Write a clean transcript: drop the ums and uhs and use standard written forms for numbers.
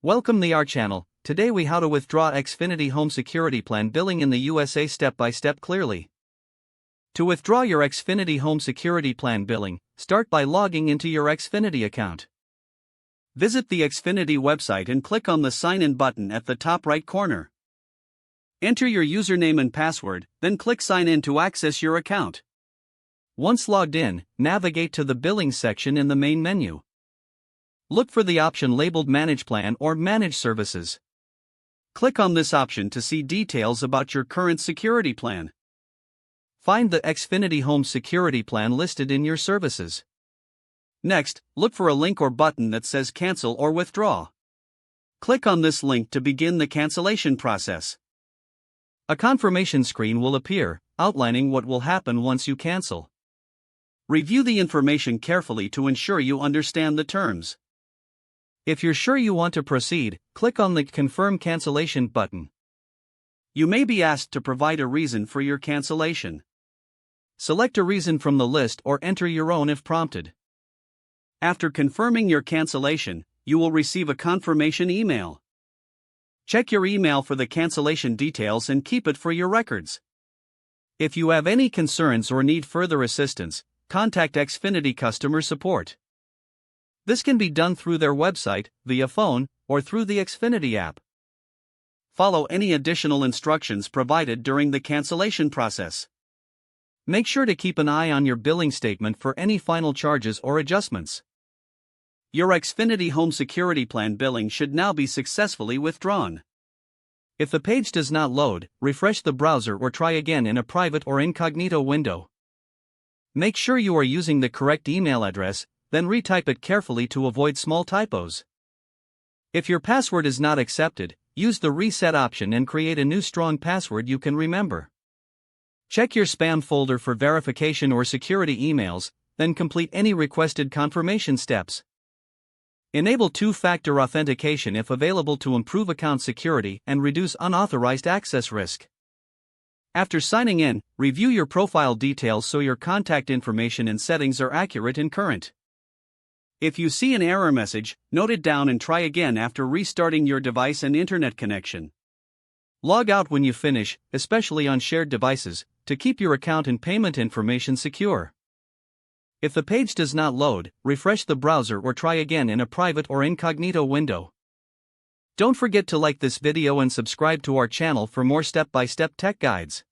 Welcome to our channel. Today we how to withdraw Xfinity Home Security Plan billing in the USA step by step clearly. To withdraw your Xfinity Home Security Plan billing, start by logging into your Xfinity account. Visit the Xfinity website and click on the Sign In button at the top right corner. Enter your username and password, then click Sign In to access your account. Once logged in, navigate to the Billing section in the main menu. Look for the option labeled Manage Plan or Manage Services. Click on this option to see details about your current security plan. Find the Xfinity Home Security Plan listed in your services. Next, look for a link or button that says Cancel or Withdraw. Click on this link to begin the cancellation process. A confirmation screen will appear, outlining what will happen once you cancel. Review the information carefully to ensure you understand the terms. If you're sure you want to proceed, click on the Confirm Cancellation button. You may be asked to provide a reason for your cancellation. Select a reason from the list or enter your own if prompted. After confirming your cancellation, you will receive a confirmation email. Check your email for the cancellation details and keep it for your records. If you have any concerns or need further assistance, contact Xfinity Customer Support. This can be done through their website, via phone, or through the Xfinity app. Follow any additional instructions provided during the cancellation process. Make sure to keep an eye on your billing statement for any final charges or adjustments. Your Xfinity Home Security Plan billing should now be successfully withdrawn. If the page does not load, refresh the browser or try again in a private or incognito window. Make sure you are using the correct email address, then retype it carefully to avoid small typos. If your password is not accepted, use the reset option and create a new strong password you can remember. Check your spam folder for verification or security emails, then complete any requested confirmation steps. Enable two-factor authentication if available to improve account security and reduce unauthorized access risk. After signing in, review your profile details so your contact information and settings are accurate and current. If you see an error message, note it down and try again after restarting your device and internet connection. Log out when you finish, especially on shared devices, to keep your account and payment information secure. If the page does not load, refresh the browser or try again in a private or incognito window. Don't forget to like this video and subscribe to our channel for more step-by-step tech guides.